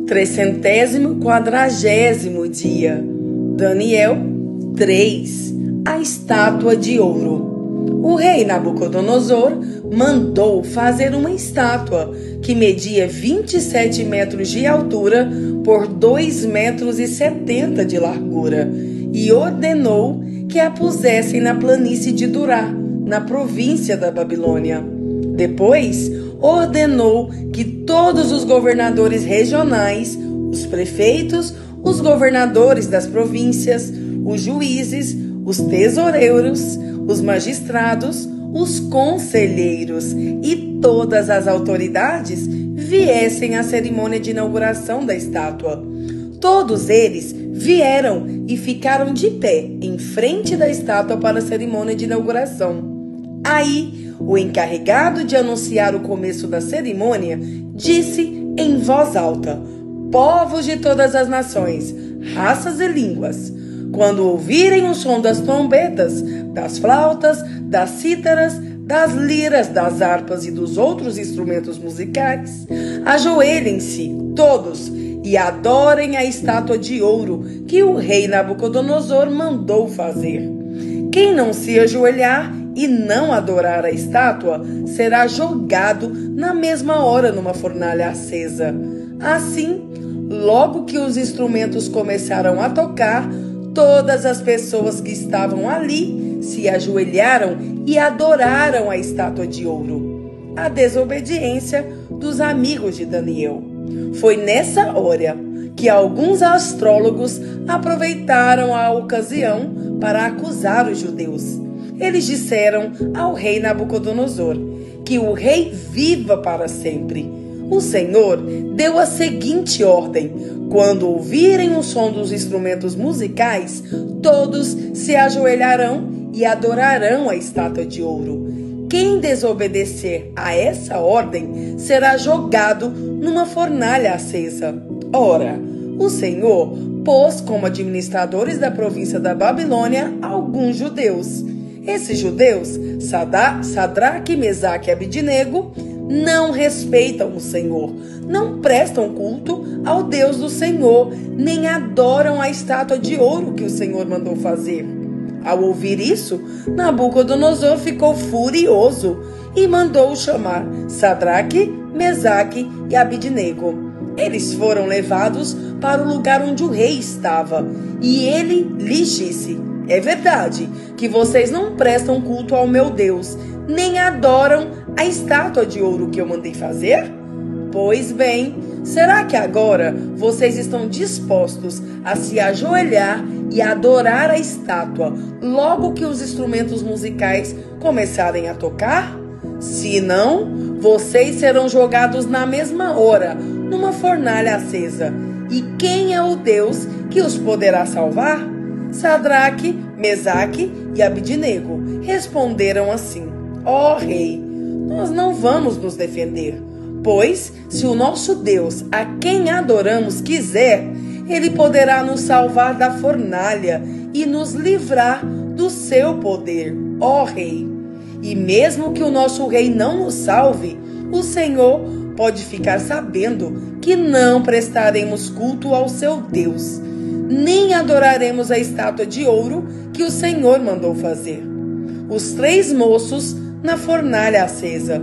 340º dia. Daniel 3. A estátua de ouro. O rei Nabucodonosor mandou fazer uma estátua que media 27 metros de altura por 2,70 metros de largura e ordenou que a pusessem na planície de Durá, na província da Babilônia. Depois, ordenou que todos os governadores regionais, os prefeitos, os governadores das províncias, os juízes, os tesoureiros, os magistrados, os conselheiros e todas as autoridades viessem à cerimônia de inauguração da estátua. Todos eles vieram e ficaram de pé em frente da estátua para a cerimônia de inauguração. Aí, o encarregado de anunciar o começo da cerimônia disse em voz alta: povos de todas as nações, raças e línguas, quando ouvirem o som das trombetas, das flautas, das cítaras, das liras, das harpas e dos outros instrumentos musicais, ajoelhem-se todos e adorem a estátua de ouro que o rei Nabucodonosor mandou fazer. Quem não se ajoelhar e não adorar a estátua será jogado na mesma hora numa fornalha acesa. Assim, logo que os instrumentos começaram a tocar, todas as pessoas que estavam ali se ajoelharam e adoraram a estátua de ouro. A desobediência dos amigos de Daniel. Foi nessa hora que alguns astrólogos aproveitaram a ocasião para acusar os judeus. Eles disseram ao rei Nabucodonosor que o rei viva para sempre. O Senhor deu a seguinte ordem: quando ouvirem o som dos instrumentos musicais, todos se ajoelharão e adorarão a estátua de ouro. Quem desobedecer a essa ordem será jogado numa fornalha acesa. Ora, o Senhor pôs como administradores da província da Babilônia alguns judeus. Esses judeus, Sadraque, Mesaque e Abidnego, não respeitam o Senhor, não prestam culto ao Deus do Senhor, nem adoram a estátua de ouro que o Senhor mandou fazer. Ao ouvir isso, Nabucodonosor ficou furioso e mandou chamar Sadraque, Mesaque e Abidnego. Eles foram levados para o lugar onde o rei estava, e ele lhes disse: é verdade que vocês não prestam culto ao meu Deus, nem adoram a estátua de ouro que eu mandei fazer? Pois bem, será que agora vocês estão dispostos a se ajoelhar e adorar a estátua logo que os instrumentos musicais começarem a tocar? Se não, vocês serão jogados na mesma hora, numa fornalha acesa. E quem é o Deus que os poderá salvar? Sadraque, Mesaque e Abidnego responderam assim: ó rei, nós não vamos nos defender, pois se o nosso Deus, a quem adoramos, quiser, ele poderá nos salvar da fornalha e nos livrar do seu poder, ó rei. E mesmo que o nosso rei não nos salve, o Senhor pode ficar sabendo que não prestaremos culto ao seu Deus, nem adoraremos a estátua de ouro que o Senhor mandou fazer. Os 3 moços na fornalha acesa.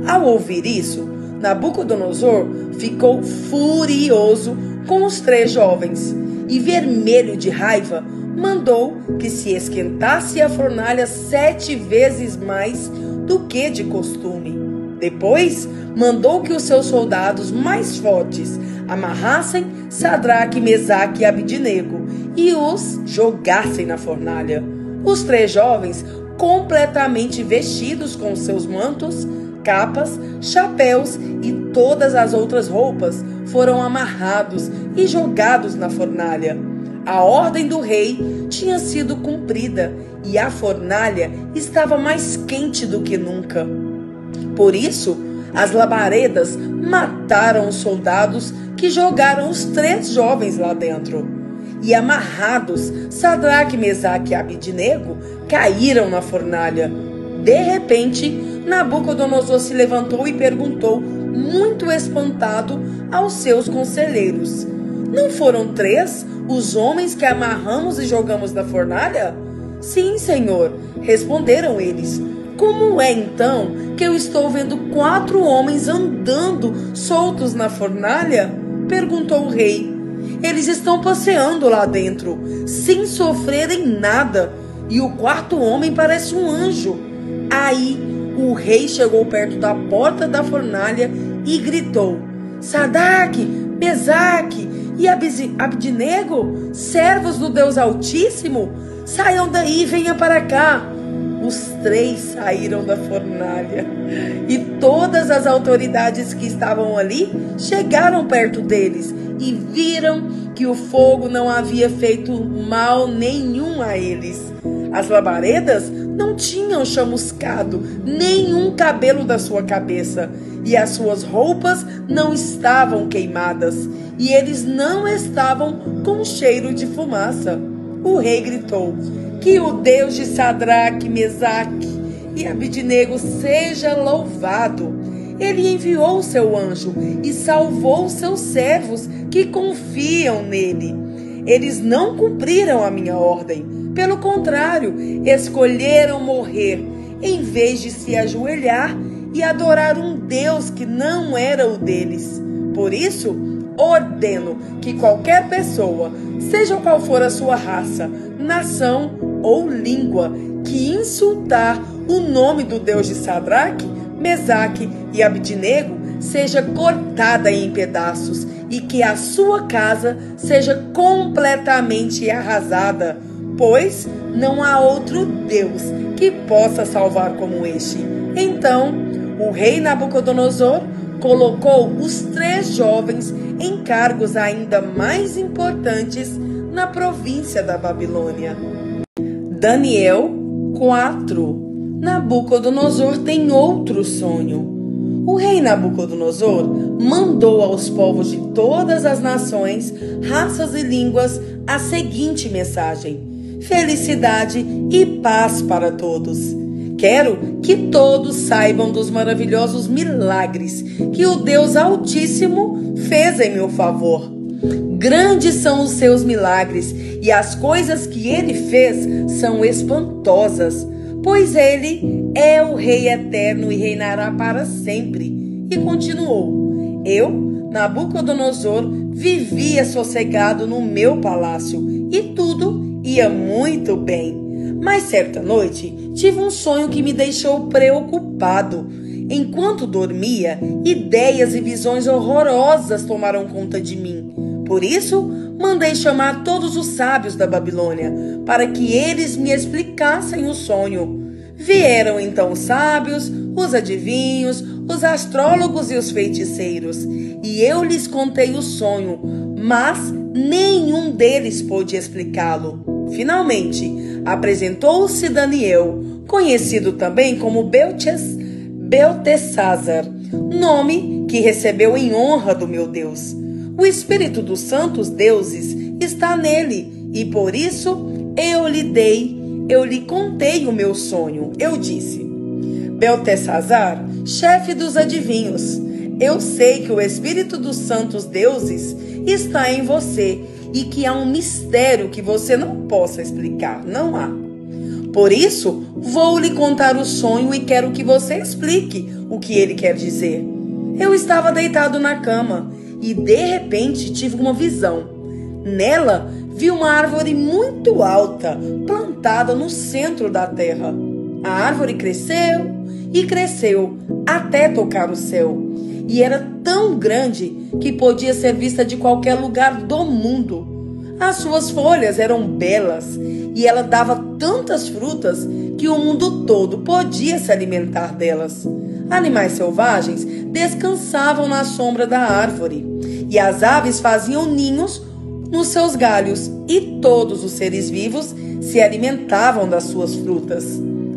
Ao ouvir isso, Nabucodonosor ficou furioso com os 3 jovens e, vermelho de raiva, mandou que se esquentasse a fornalha 7 vezes mais do que de costume. Depois, mandou que os seus soldados mais fortes amarrassem Sadraque, Mesaque e Abidnego e os jogassem na fornalha. Os 3 jovens, completamente vestidos com seus mantos, capas, chapéus e todas as outras roupas, foram amarrados e jogados na fornalha. A ordem do rei tinha sido cumprida e a fornalha estava mais quente do que nunca. Por isso, as labaredas mataram os soldados que jogaram os 3 jovens lá dentro. E amarrados, Sadraque, Mesaque e Abidnego caíram na fornalha. De repente, Nabucodonosor se levantou e perguntou muito espantado, aos seus conselheiros: não foram 3 os homens que amarramos e jogamos na fornalha? Sim, senhor, responderam eles. Como é então que eu estou vendo 4 homens andando soltos na fornalha? Perguntou o rei. Eles estão passeando lá dentro, sem sofrerem nada, e o 4º homem parece um anjo. Aí o rei chegou perto da porta da fornalha e gritou: Sadraque, Mesaque e Abdenego, servos do Deus Altíssimo, saiam daí e venham para cá. Os 3 saíram da fornalha e todas as autoridades que estavam ali chegaram perto deles e viram que o fogo não havia feito mal nenhum a eles. As labaredas não tinham chamuscado nenhum cabelo da sua cabeça e as suas roupas não estavam queimadas e eles não estavam com cheiro de fumaça. O rei gritou: que o Deus de Sadraque, Mesaque e Abdenego seja louvado. Ele enviou o seu anjo e salvou seus servos que confiam nele. Eles não cumpriram a minha ordem. Pelo contrário, escolheram morrer em vez de se ajoelhar e adorar um Deus que não era o deles. Por isso, ordeno que qualquer pessoa, seja qual for a sua raça, nação ou língua, que insultar o nome do Deus de Sadraque, Mesaque e Abdenego seja cortada em pedaços e que a sua casa seja completamente arrasada, pois não há outro Deus que possa salvar como este. Então, o rei Nabucodonosor colocou os 3 jovens em cargos ainda mais importantes na província da Babilônia. Daniel 4. Nabucodonosor tem outro sonho. O rei Nabucodonosor mandou aos povos de todas as nações, raças e línguas a seguinte mensagem: felicidade e paz para todos. Quero que todos saibam dos maravilhosos milagres que o Deus Altíssimo fez em meu favor. Grandes são os seus milagres e as coisas que ele fez são espantosas, pois ele é o Rei eterno e reinará para sempre. E continuou: eu, Nabucodonosor, vivia sossegado no meu palácio e tudo ia muito bem. Mas certa noite tive um sonho que me deixou preocupado. Enquanto dormia, ideias e visões horrorosas tomaram conta de mim. Por isso, mandei chamar todos os sábios da Babilônia, para que eles me explicassem o sonho. Vieram então os sábios, os adivinhos, os astrólogos e os feiticeiros, e eu lhes contei o sonho, mas nenhum deles pôde explicá-lo. Finalmente, apresentou-se Daniel, conhecido também como Beltesazar, nome que recebeu em honra do meu Deus. O espírito dos santos deuses está nele, e por isso eu lhe contei o meu sonho. Eu disse: Beltesazar, chefe dos adivinhos, eu sei que o espírito dos santos deuses está em você e que há um mistério que você não possa explicar. Não há. Por isso, vou lhe contar o sonho e quero que você explique o que ele quer dizer. Eu estava deitado na cama e, de repente, tive uma visão. Nela, vi uma árvore muito alta, plantada no centro da terra. A árvore cresceu e cresceu até tocar o céu. E era tão grande que podia ser vista de qualquer lugar do mundo. As suas folhas eram belas e ela dava tantas frutas que o mundo todo podia se alimentar delas. Animais selvagens descansavam na sombra da árvore e as aves faziam ninhos nos seus galhos e todos os seres vivos se alimentavam das suas frutas.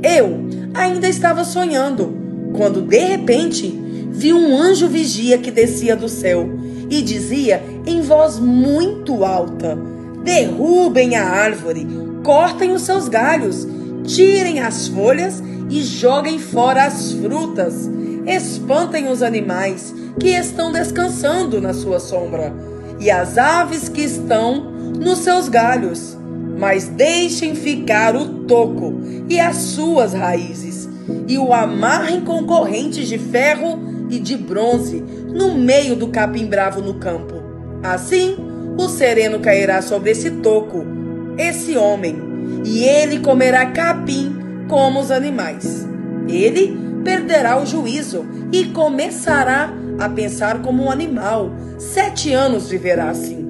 Eu ainda estava sonhando quando de repente vi um anjo vigia que descia do céu e dizia em voz muito alta: derrubem a árvore, cortem os seus galhos, tirem as folhas e joguem fora as frutas, espantem os animais que estão descansando na sua sombra, e as aves que estão nos seus galhos. Mas deixem ficar o toco e as suas raízes, e o amarrem com correntes de ferro e de bronze no meio do capim bravo no campo. Assim, o sereno cairá sobre esse toco, esse homem, e ele comerá capim como os animais. Ele perderá o juízo e começará a pensar como um animal. 7 anos viverá assim.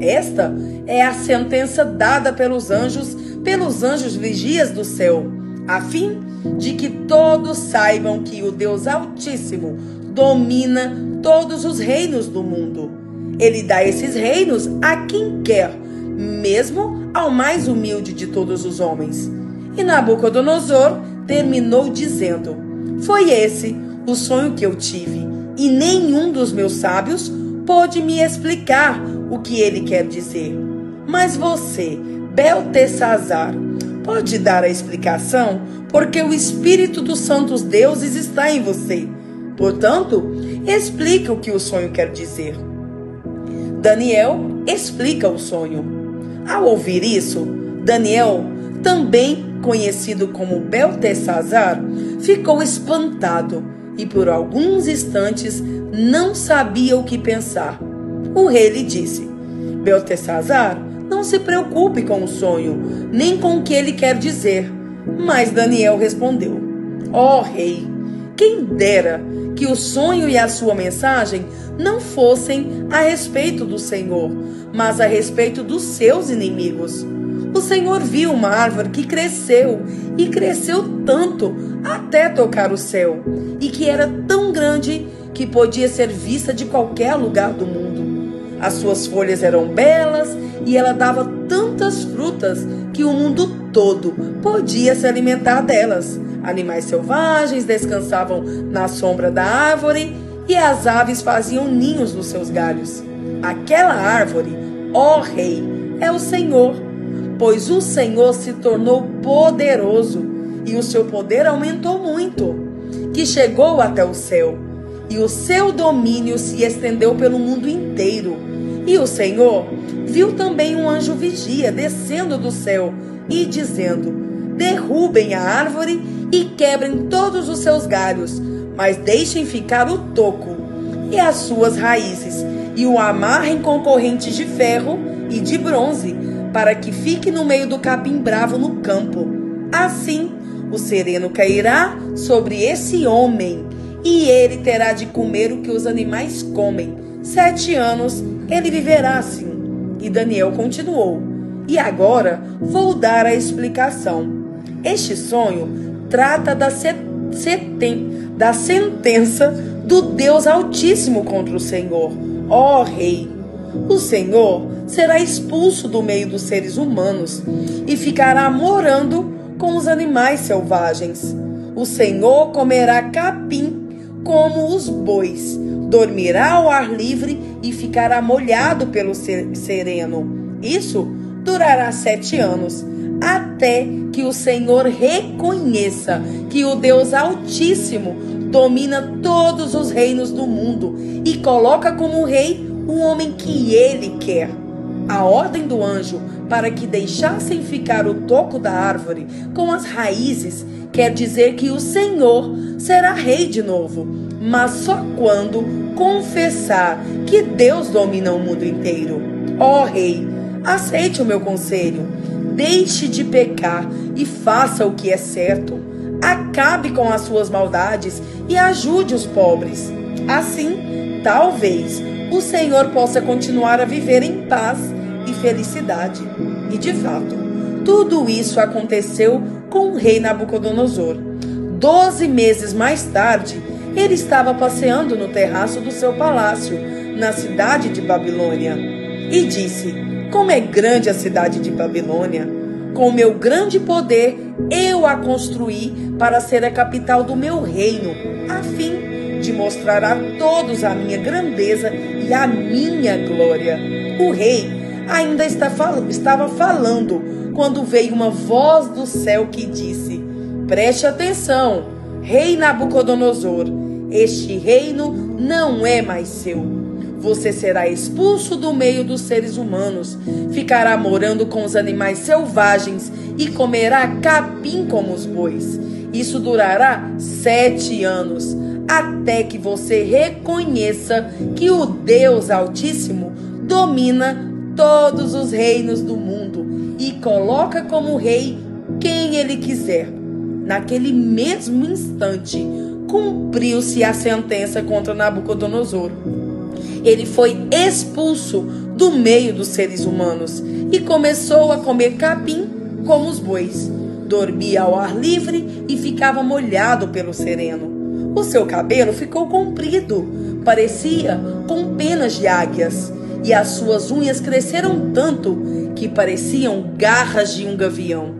Esta é a sentença dada pelos anjos vigias do céu, a fim de que todos saibam que o Deus Altíssimo domina todos os reinos do mundo. Ele dá esses reinos a quem quer, mesmo ao mais humilde de todos os homens. E Nabucodonosor terminou dizendo: foi esse o sonho que eu tive, e nenhum dos meus sábios pôde me explicar o que ele quer dizer. Mas você, Beltesazar, pode dar a explicação, porque o Espírito dos santos deuses está em você. Portanto, explica o que o sonho quer dizer. Daniel explica o sonho. Ao ouvir isso, Daniel, também conhecido como Beltesazar, ficou espantado e por alguns instantes não sabia o que pensar. O rei lhe disse: Beltesazar, não se preocupe com o sonho, nem com o que ele quer dizer. Mas Daniel respondeu: ó rei, quem dera que o sonho e a sua mensagem não fossem a respeito do Senhor, mas a respeito dos seus inimigos. O Senhor viu uma árvore que cresceu, e cresceu tanto até tocar o céu, e que era tão grande que podia ser vista de qualquer lugar do mundo. As suas folhas eram belas, e ela dava tantas frutas que o mundo todo podia se alimentar delas. Animais selvagens descansavam na sombra da árvore, e as aves faziam ninhos nos seus galhos. Aquela árvore, ó rei, é o Senhor, pois o Senhor se tornou poderoso, e o seu poder aumentou muito, que chegou até o céu, e o seu domínio se estendeu pelo mundo inteiro. E o Senhor viu também um anjo vigia descendo do céu e dizendo: derrubem a árvore e quebrem todos os seus galhos, mas deixem ficar o toco e as suas raízes, e o amarrem com correntes de ferro e de bronze, para que fique no meio do capim bravo no campo. Assim, o sereno cairá sobre esse homem, e ele terá de comer o que os animais comem. 7 anos ele viverá assim. E Daniel continuou: e agora vou dar a explicação. Este sonho trata da sentença do Deus Altíssimo contra o Senhor. Ó rei, o Senhor será expulso do meio dos seres humanos e ficará morando com os animais selvagens. O Senhor comerá capim como os bois, dormirá ao ar livre e ficará molhado pelo sereno. Isso durará 7 anos, até que o Senhor reconheça que o Deus Altíssimo domina todos os reinos do mundo e coloca como rei o homem que ele quer. A ordem do anjo para que deixassem ficar o toco da árvore com as raízes quer dizer que o Senhor será rei de novo, mas só quando confessar que Deus domina o mundo inteiro. Ó rei, aceite o meu conselho, deixe de pecar e faça o que é certo. Acabe com as suas maldades e ajude os pobres. Assim, talvez o Senhor possa continuar a viver em paz e felicidade. E de fato, tudo isso aconteceu com o rei Nabucodonosor. 12 meses mais tarde, ele estava passeando no terraço do seu palácio, na cidade de Babilônia, e disse: como é grande a cidade de Babilônia! Com meu grande poder, eu a construí para ser a capital do meu reino, a fim de mostrar a todos a minha grandeza e a minha glória. O rei ainda estava falando quando veio uma voz do céu que disse: preste atenção, rei Nabucodonosor, Este reino não é mais seu. Você será expulso do meio dos seres humanos, ficará morando com os animais selvagens e comerá capim como os bois. Isso durará 7 anos, até que você reconheça que o Deus Altíssimo domina todos os reinos do mundo e coloca como rei quem ele quiser. Naquele mesmo instante, cumpriu-se a sentença contra Nabucodonosor. Ele foi expulso do meio dos seres humanos e começou a comer capim como os bois. Dormia ao ar livre e ficava molhado pelo sereno. O seu cabelo ficou comprido, parecia com penas de águias, e as suas unhas cresceram tanto que pareciam garras de um gavião.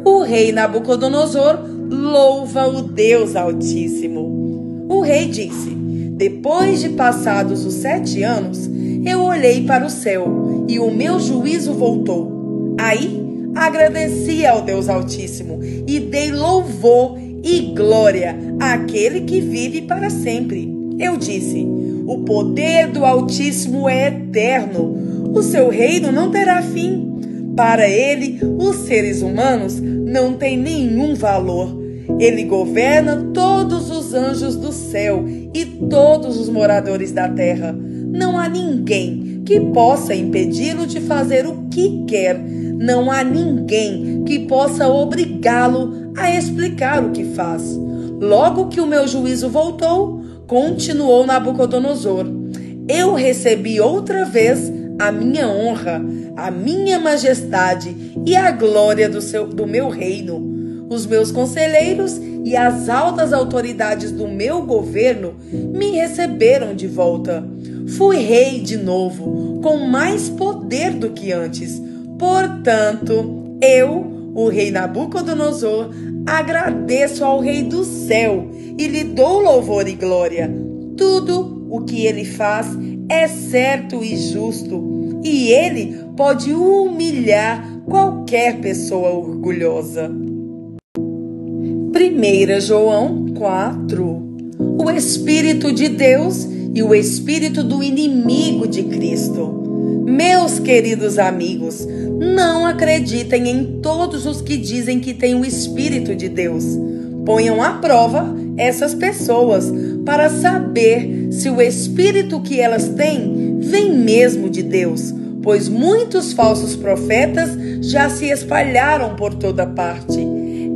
O rei Nabucodonosor louva o Deus Altíssimo. O rei disse: depois de passados os 7 anos, eu olhei para o céu e o meu juízo voltou. Aí agradeci ao Deus Altíssimo e dei louvor e glória àquele que vive para sempre. Eu disse: o poder do Altíssimo é eterno, o seu reino não terá fim. Para ele, os seres humanos não têm nenhum valor. Ele governa todos os anjos do céu e todos os moradores da terra. Não há ninguém que possa impedi-lo de fazer o que quer. Não há ninguém que possa obrigá-lo a explicar o que faz. Logo que o meu juízo voltou, continuou Nabucodonosor, eu recebi outra vez a minha honra, a minha majestade e a glória do meu reino. Os meus conselheiros e as altas autoridades do meu governo me receberam de volta. Fui rei de novo, com mais poder do que antes. Portanto, eu, o rei Nabucodonosor, agradeço ao rei do céu e lhe dou louvor e glória. Tudo o que ele faz é certo e justo, e ele pode humilhar qualquer pessoa orgulhosa. 1 João 4. O Espírito de Deus e o Espírito do inimigo de Cristo. Meus queridos amigos, não acreditem em todos os que dizem que têm o Espírito de Deus. Ponham à prova essas pessoas para saber se o Espírito que elas têm vem mesmo de Deus, pois muitos falsos profetas já se espalharam por toda parte.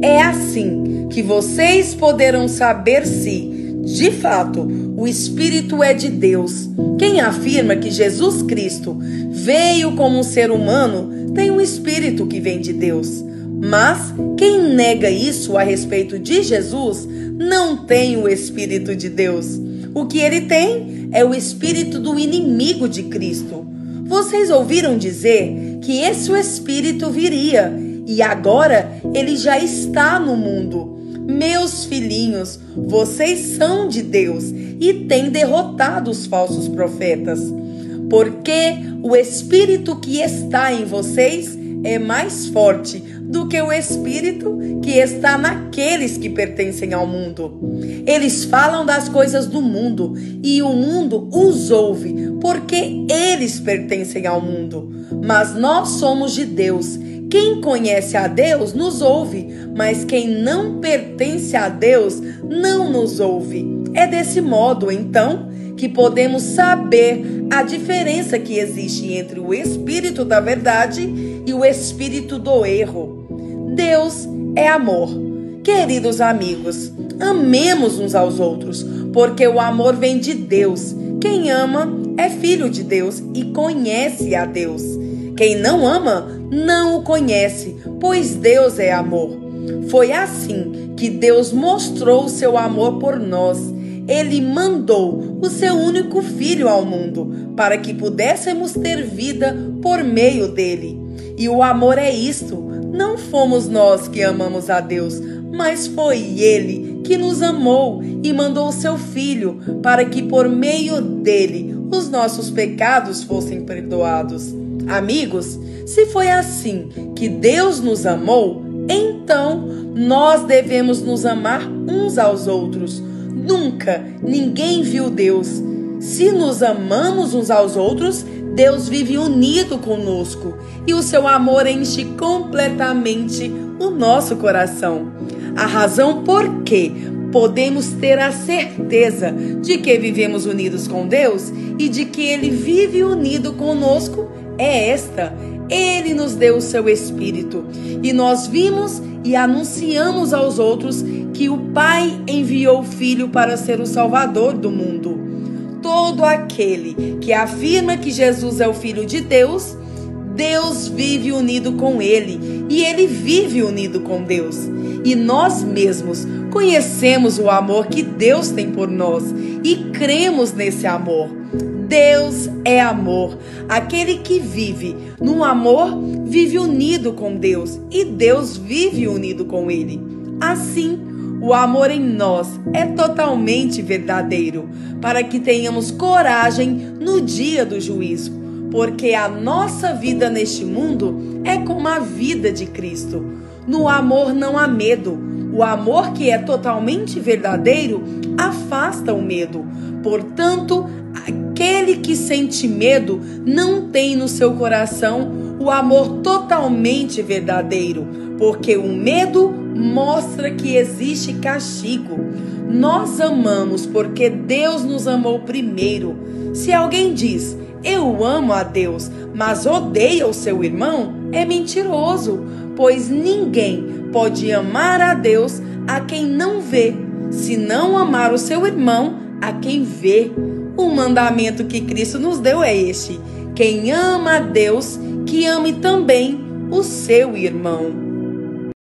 É assim que vocês poderão saber se, de fato, o Espírito é de Deus. Quem afirma que Jesus Cristo veio como um ser humano tem um Espírito que vem de Deus. Mas quem nega isso a respeito de Jesus não tem o Espírito de Deus. O que ele tem é o Espírito do inimigo de Cristo. Vocês ouviram dizer que esse Espírito viria e agora ele já está no mundo. Meus filhinhos, vocês são de Deus e têm derrotado os falsos profetas. Porque o Espírito que está em vocês é mais forte do que o Espírito que está naqueles que pertencem ao mundo. Eles falam das coisas do mundo e o mundo os ouve, porque eles pertencem ao mundo. Mas nós somos de Deus. Quem conhece a Deus nos ouve, mas quem não pertence a Deus não nos ouve. É desse modo, então, que podemos saber a diferença que existe entre o Espírito da verdade e o Espírito do erro. Deus é amor. Queridos amigos, amemos uns aos outros, porque o amor vem de Deus. Quem ama é filho de Deus e conhece a Deus. Quem não ama não o conhece, pois Deus é amor. Foi assim que Deus mostrou o seu amor por nós. Ele mandou o seu único filho ao mundo para que pudéssemos ter vida por meio dele. E o amor é isto: não fomos nós que amamos a Deus, mas foi ele que nos amou e mandou o seu filho para que por meio dele os nossos pecados fossem perdoados. Amigos, se foi assim que Deus nos amou, então nós devemos nos amar uns aos outros. Nunca ninguém viu Deus. Se nos amamos uns aos outros, Deus vive unido conosco e o seu amor enche completamente o nosso coração. A razão por que podemos ter a certeza de que vivemos unidos com Deus e de que Ele vive unido conosco é esta: Ele nos deu o seu Espírito e nós vimos e anunciamos aos outros que o Pai enviou o Filho para ser o Salvador do mundo. Todo aquele que afirma que Jesus é o Filho de Deus, Deus vive unido com Ele e Ele vive unido com Deus. E nós mesmos conhecemos o amor que Deus tem por nós e cremos nesse amor. Deus é amor. Aquele que vive no amor vive unido com Deus e Deus vive unido com Ele. Assim, o amor em nós é totalmente verdadeiro, para que tenhamos coragem no dia do juízo, porque a nossa vida neste mundo é como a vida de Cristo. No amor não há medo. O amor que é totalmente verdadeiro afasta o medo. Portanto, aquele que sente medo não tem no seu coração o amor totalmente verdadeiro, porque o medo mostra que existe castigo. Nós amamos porque Deus nos amou primeiro. Se alguém diz: eu amo a Deus, mas odeia o seu irmão, é mentiroso, pois ninguém pode amar a Deus a quem não vê, se não amar o seu irmão a quem vê. O mandamento que Cristo nos deu é este: quem ama a Deus, que ame também o seu irmão.